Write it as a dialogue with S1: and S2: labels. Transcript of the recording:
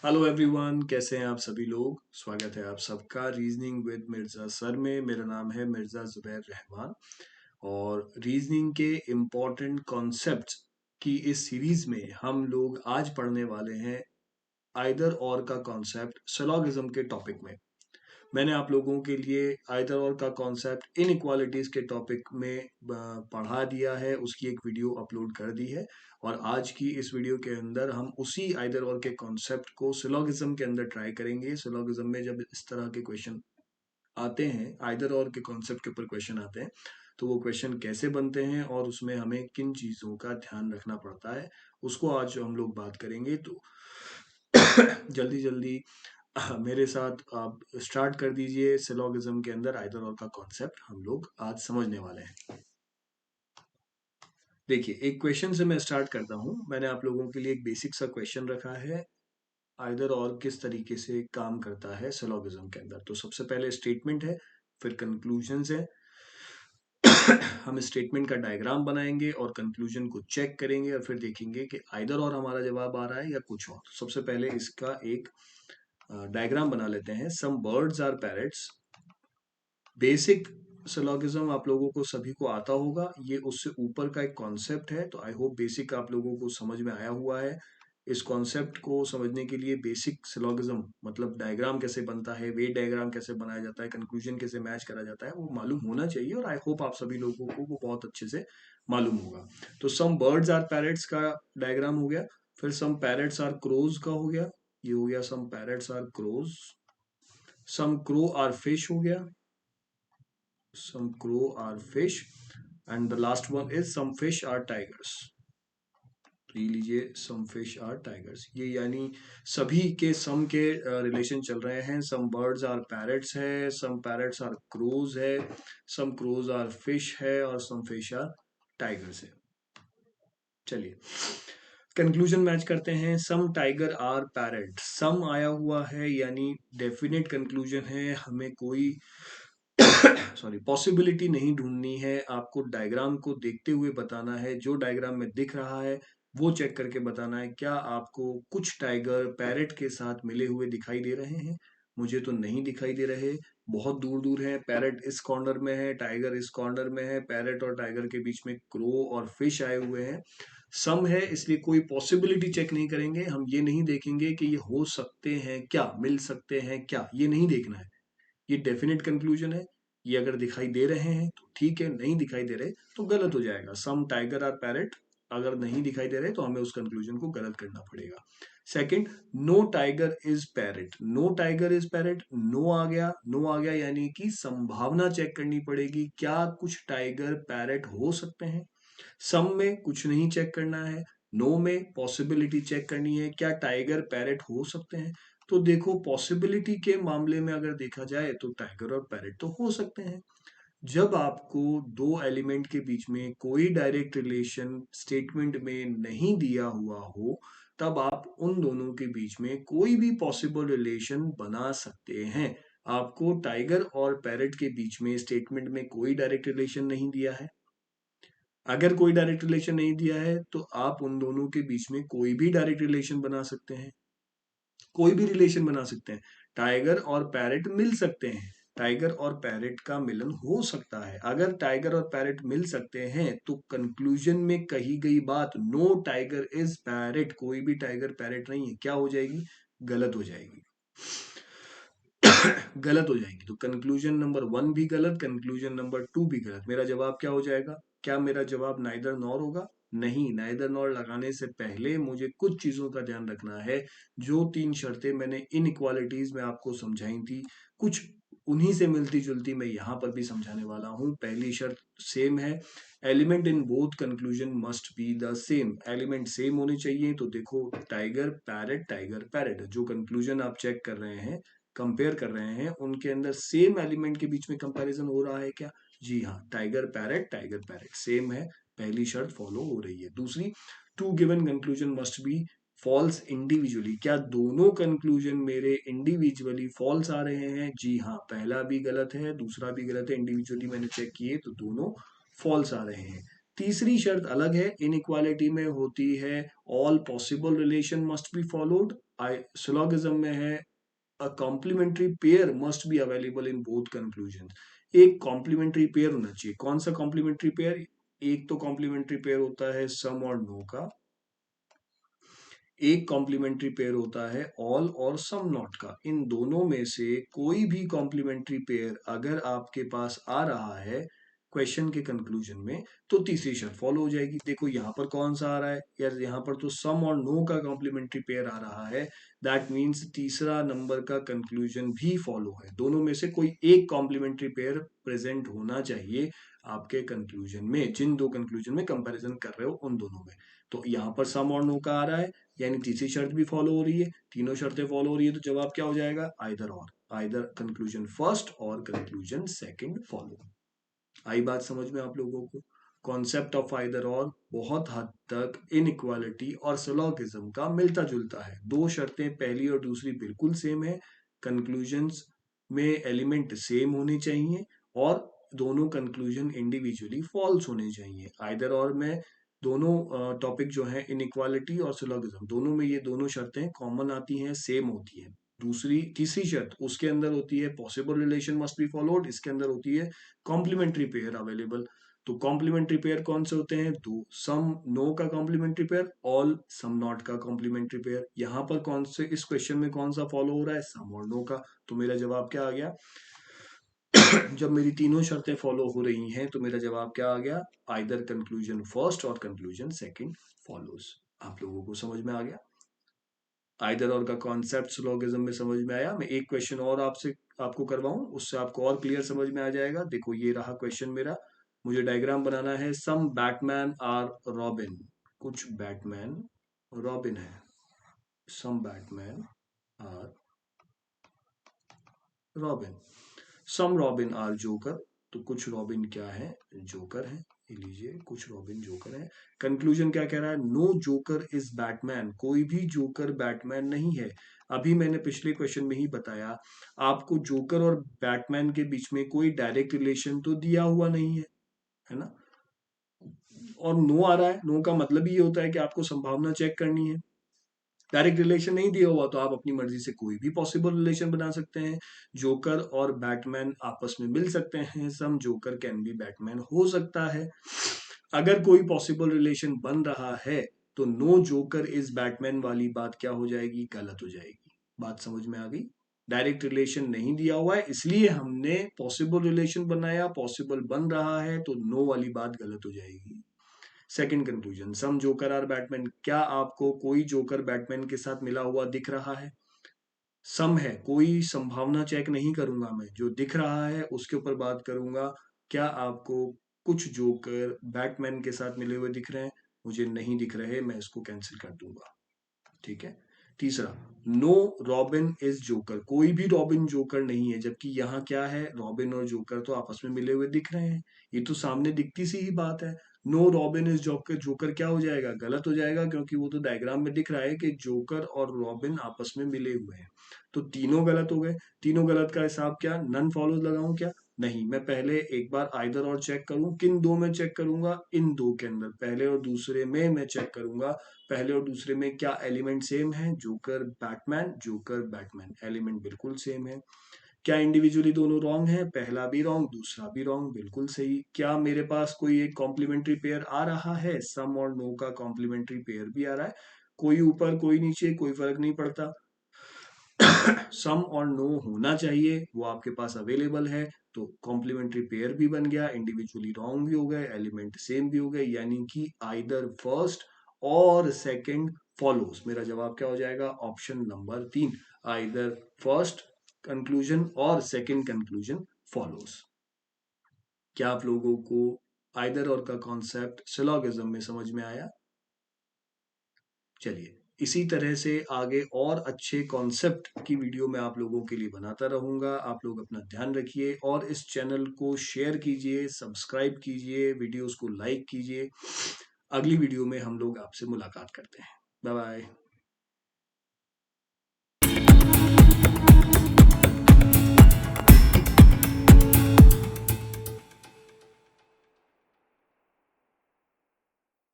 S1: Hello everyone, कैसे हैं आप सभी लोग। स्वागत है आप सबका रीजनिंग विद मिर्ज़ा सर में। मेरा नाम है मिर्ज़ा ज़ुबैर रहमान और रीजनिंग के इम्पोर्टेंट कॉन्सेप्ट्स की इस सीरीज में हम लोग आज पढ़ने वाले हैं आइदर और का कॉन्सेप्ट सिलोगिज्म के टॉपिक में। मैंने आप लोगों के लिए आइदर और का कॉन्सेप्ट इनइक्वालिटीज के टॉपिक में पढ़ा दिया है, उसकी एक वीडियो अपलोड कर दी है। और आज की इस वीडियो के अंदर हम उसी आइदर और के कॉन्सेप्ट को सिलोगिज्म के अंदर ट्राई करेंगे। सिलोगिज्म में जब इस तरह के क्वेश्चन आते हैं, आइदर और के कॉन्सेप्ट के ऊपर क्वेश्चन आते हैं, तो वो क्वेश्चन कैसे बनते हैं और उसमें हमें किन चीज़ों का ध्यान रखना पड़ता है, उसको आज हम लोग बात करेंगे। तो जल्दी जल्दी मेरे साथ आप स्टार्ट कर दीजिए। सिलोगिज्म के अंदर आइदर और का कॉन्सेप्ट हम लोग आज समझने वाले हैं। देखिए, एक क्वेश्चन से मैं स्टार्ट करता हूं। मैंने आप लोगों के लिए एक बेसिक सा क्वेश्चन रखा है, आइदर और किस तरीके से काम करता है सिलोगिज्म के अंदर। तो सबसे पहले स्टेटमेंट है, फिर कंक्लूजन्स है। हम स्टेटमेंट का डायग्राम बनाएंगे और कंक्लूजन को चेक करेंगे और फिर देखेंगे कि आइदर और हमारा जवाब आ रहा है या कुछ और। तो सबसे पहले इसका एक डायग्राम बना लेते हैं। Some birds are parrots. Basic syllogism आप लोगों को सभी को आता होगा, ये उससे ऊपर का एक कॉन्सेप्ट है। तो आई होप बेसिक आप लोगों को समझ में आया हुआ है। इस कॉन्सेप्ट को समझने के लिए बेसिक सिलोगिज्म मतलब डायग्राम कैसे बनता है, वेट डायग्राम कैसे बनाया जाता है, कंक्लूजन कैसे मैच करा जाता है, वो मालूम होना चाहिए। और आई होप आप सभी लोगों को वो बहुत अच्छे से मालूम होगा। तो सम बर्ड्स आर पैरट्स का डायग्राम हो गया। फिर सम पैरट्स आर क्रोज का हो गया, ये हो गया some parrots are crows. Some crow are fish हो गया, some crow are fish, and the last one is some fish are tigers। तो ये लीजिए, सम फिश आर टाइगर्स, ये यानी सभी के सम के रिलेशन चल रहे हैं। सम बर्ड्स आर पैरट्स है, सम पैरट्स आर क्रोज है, सम क्रोज आर फिश है और सम फिश आर टाइगर्स है। चलिए कंक्लूजन मैच करते हैं। सम टाइगर आर पैरट, सम आया हुआ है यानी डेफिनेट कंक्लूजन है। हमें कोई सॉरी पॉसिबिलिटी नहीं ढूंढनी है, आपको डायग्राम को देखते हुए बताना है। जो डायग्राम में दिख रहा है वो चेक करके बताना है, क्या आपको कुछ टाइगर पैरेट के साथ मिले हुए दिखाई दे रहे हैं। मुझे तो नहीं दिखाई दे रहे, बहुत दूर दूर है। पैरेट इस कॉर्नर में है, टाइगर इस कॉर्नर में है, पैरेट और टाइगर के बीच में क्रो और फिश आए हुए हैं। सम है इसलिए कोई पॉसिबिलिटी चेक नहीं करेंगे। हम ये नहीं देखेंगे कि ये हो सकते हैं क्या, मिल सकते हैं क्या, ये नहीं देखना है। ये डेफिनेट कंक्लूजन है। ये अगर दिखाई दे रहे हैं तो ठीक है, नहीं दिखाई दे रहे तो गलत हो जाएगा। सम टाइगर आर पैरेट, अगर नहीं दिखाई दे रहे तो हमें उस कंक्लूजन को गलत करना पड़ेगा। Second, no tiger is parrot. No tiger is parrot, no आ गया। नो आ गया यानी कि संभावना चेक करनी पड़ेगी, क्या कुछ टाइगर पैरेट हो सकते हैं। सम में कुछ नहीं चेक करना है, नो में पॉसिबिलिटी चेक करनी है, क्या टाइगर पैरेट हो सकते हैं। तो देखो, पॉसिबिलिटी के मामले में अगर देखा जाए तो टाइगर और पैरेट तो हो सकते हैं। जब आपको दो एलिमेंट के बीच में कोई डायरेक्ट रिलेशन स्टेटमेंट में नहीं दिया हुआ हो, तब आप उन दोनों के बीच में कोई भी पॉसिबल रिलेशन बना सकते हैं। आपको टाइगर और पैरेट के बीच में स्टेटमेंट में कोई डायरेक्ट रिलेशन नहीं दिया है। अगर कोई डायरेक्ट रिलेशन नहीं दिया है तो आप उन दोनों के बीच में कोई भी डायरेक्ट रिलेशन बना सकते हैं, कोई भी रिलेशन बना सकते हैं। टाइगर और पैरेट मिल सकते हैं, टाइगर और पैरेट का मिलन हो सकता है। अगर टाइगर और पैरेट मिल सकते हैं तो कंक्लूजन में कही गई बात नो टाइगर इज पैरेट, कोई भी टाइगर पैरेट नहीं है, क्या हो जाएगी, गलत हो जाएगी। गलत हो जाएंगी। तो कंक्लूजन नंबर 1 भी गलत, कंक्लूजन नंबर 2 भी गलत। मेरा जवाब क्या हो जाएगा, क्या मेरा जवाब नाइदर नॉर होगा। नहीं, नाइदर नॉर लगाने से पहले मुझे कुछ चीजों का ध्यान रखना है। जो 3 शर्तें मैंने इनइक्वालिटीज में आपको समझाई थी, कुछ उन्हीं से मिलती जुलती मैं यहाँ पर भी समझाने वाला हूँ। पहली शर्त सेम है, element in both conclusion must be the same. Element same होने चाहिए। तो देखो, टाइगर पैरेट जो कंक्लूजन आप चेक कर रहे हैं, कंपेयर कर रहे हैं, उनके अंदर सेम एलिमेंट के बीच में कंपैरिजन हो रहा है क्या। जी हाँ, टाइगर पैरेट सेम है। पहली शर्त फॉलो हो रही है। दूसरी, two given conclusion must be false individually. क्या दोनों कंक्लूजन मेरे इंडिविजुअली फॉल्स आ रहे हैं। जी हाँ, पहला भी गलत है, दूसरा भी गलत है। इंडिविजुअली मैंने चेक किए तो दोनों फॉल्स आ रहे हैं। तीसरी शर्त अलग है, इनइक्वालिटी में होती है all possible relation must be followed, syllogism में है a complementary pair must be available in both conclusion. एक कॉम्प्लीमेंट्री पेयर होना चाहिए। कौन सा कॉम्प्लीमेंट्री पेयर? एक तो कॉम्प्लीमेंट्री पेयर होता है सम और नो का, एक कॉम्प्लीमेंट्री पेयर होता है ऑल और सम नॉट का। इन दोनों में से कोई भी कॉम्प्लीमेंट्री पेयर अगर आपके पास आ रहा है क्वेश्चन के कंक्लूजन में, तो तीसरी शर्त फॉलो हो जाएगी। देखो यहाँ पर कौन सा आ रहा है यार, यहाँ पर तो सम और नो का कॉम्प्लीमेंट्री पेयर आ रहा है। दैट मीन्स तीसरा नंबर का कंक्लूजन भी फॉलो है। दोनों में से कोई एक कॉम्प्लीमेंट्री पेयर प्रेजेंट होना चाहिए आपके कंक्लूजन में, जिन दो कंक्लूजन में कंपैरिजन कर रहे हो उन दोनों में। तो यहाँ पर सम और नो का आ रहा है, यानी तीसरी शर्त भी फॉलो हो रही है, तीनों शर्तें फॉलो हो रही है, तो जवाब क्या हो जाएगा? आइदर और, आइदर कंक्लूजन फर्स्ट और कंक्लूजन सेकंड फॉलो। आई बात समझ में आप लोगों को? कॉन्सेप्ट ऑफ आइदर और बहुत हद तक इनइक्वालिटी और सिलोगिज्म का मिलता जुलता है। दो शर्तें पहली और दूसरी बिल्कुल सेम है, कंक्लूजन्स में एलिमेंट सेम होने चाहिए और दोनों कंक्लूजन इंडिविजुअली फॉल्स होने चाहिए। आइदर और में दोनों टॉपिक जो है इनइक्वालिटी और सिलोगिज्म, दोनों में ये दोनों शर्तें कॉमन आती हैं, सेम होती है। दूसरी तीसरी शर्त उसके अंदर होती है possible relation must be followed, इसके अंदर होती है कॉम्प्लीमेंट्री पेयर अवेलेबल। तो कॉम्प्लीमेंट्री पेयर कौन से होते हैं? दो, सम नो का complementary pair, all some not का कॉम्प्लीमेंट्री पेयर। यहाँ पर कौन से, इस क्वेश्चन में कौन सा फॉलो हो रहा है? सम और नो का। तो मेरा जवाब क्या आ गया? जब मेरी तीनों शर्तें फॉलो हो रही हैं तो मेरा जवाब क्या आ गया? आइदर कंक्लूजन फर्स्ट और कंक्लूजन सेकंड फॉलोज। आप लोगों को समझ में आ गया? आइदर और का कॉन्सेप्ट सिलोगिज्म में समझ में आया? मैं एक क्वेश्चन और आपसे आपको करवाऊं, उससे आपको और क्लियर समझ में आ जाएगा। देखो ये रहा क्वेश्चन मेरा, मुझे डायग्राम बनाना है। सम बैटमैन आर रॉबिन, कुछ बैटमैन रॉबिन है। Some Batman are Robin, some Robin are Joker, तो कुछ रॉबिन क्या है? जोकर है। ये लीजिए, कुछ रॉबिन जोकर है। कंक्लूजन क्या कह रहा है? नो जोकर इज बैटमैन, कोई भी जोकर बैटमैन नहीं है। अभी मैंने पिछले क्वेश्चन में ही बताया आपको, जोकर और बैटमैन के बीच में कोई डायरेक्ट रिलेशन तो दिया हुआ नहीं है ना? और नो आ रहा है, नो का मतलब ये होता है कि आपको संभावना चेक करनी है। डायरेक्ट रिलेशन नहीं दिया हुआ तो आप अपनी मर्जी से कोई भी पॉसिबल रिलेशन बना सकते हैं। जोकर और बैटमैन आपस में मिल सकते हैं, सम जोकर कैन बी बैटमैन हो सकता है। अगर कोई पॉसिबल रिलेशन बन रहा है तो नो जोकर इज बैटमैन वाली बात क्या हो जाएगी? गलत हो जाएगी। बात समझ में आ गई? डायरेक्ट रिलेशन नहीं दिया हुआ है इसलिए हमने पॉसिबल रिलेशन बनाया, पॉसिबल बन रहा है तो नो वाली बात गलत हो जाएगी। Second conclusion, some joker are Batman, क्या आपको कोई जोकर बैटमैन के साथ मिला हुआ दिख रहा है? सम है, कोई संभावना चेक नहीं करूंगा मैं, जो दिख रहा है उसके ऊपर बात करूंगा। क्या आपको कुछ जोकर बैटमैन के साथ मिले हुए दिख रहे हैं? मुझे नहीं दिख रहे, मैं इसको कैंसिल कर दूंगा। ठीक है। तीसरा, नो रॉबिन इज जोकर, कोई भी रॉबिन जोकर नहीं है, जबकि यहाँ क्या है? रॉबिन और जोकर तो आपस में मिले हुए दिख रहे हैं, ये तो सामने दिखती सी ही बात है। No Robin is joker, joker क्या हो जाएगा? गलत हो जाएगा, क्योंकि वो तो डायग्राम में दिख रहा है कि जोकर और रॉबिन आपस में मिले हुए हैं। तो तीनों गलत हो गए। तीनों गलत का हिसाब क्या? नन फॉलोज लगाऊं क्या? नहीं, मैं पहले एक बार आइदर और चेक करूं। किन दो में चेक करूंगा? इन दो के अंदर, पहले और दूसरे में मैं चेक करूंगा। पहले और दूसरे में क्या एलिमेंट सेम है? Joker Batman, joker Batman, element बिल्कुल सेम है। क्या इंडिविजुअली दोनों रॉन्ग है? पहला भी रॉन्ग, दूसरा भी रॉन्ग, बिल्कुल सही। क्या मेरे पास कोई एक कॉम्प्लीमेंट्री पेयर आ रहा है? सम और नो का कॉम्प्लीमेंट्री पेयर भी आ रहा है। कोई ऊपर कोई नीचे, कोई फर्क नहीं पड़ता। सम और नो होना चाहिए, वो आपके पास अवेलेबल है, तो कॉम्प्लीमेंट्री पेयर भी बन गया, इंडिविजुअली रॉन्ग भी हो गए, एलिमेंट सेम भी हो गए, यानी कि आइदर फर्स्ट और सेकंड फॉलोज। मेरा जवाब क्या हो जाएगा? Option number 3, either first conclusion और सेकंड कंक्लूजन फॉलोज। क्या आप लोगों को आइदर और का कॉन्सेप्ट सिलोगिज्म में समझ में आया? चलिए, इसी तरह से आगे और अच्छे कॉन्सेप्ट की वीडियो मैं आप लोगों के लिए बनाता रहूंगा। आप लोग अपना ध्यान रखिए और इस चैनल को शेयर कीजिए, सब्सक्राइब कीजिए, वीडियोस को लाइक कीजिए। अगली वीडियो में हम लोग आपसे मुलाकात करते हैं। Bye bye.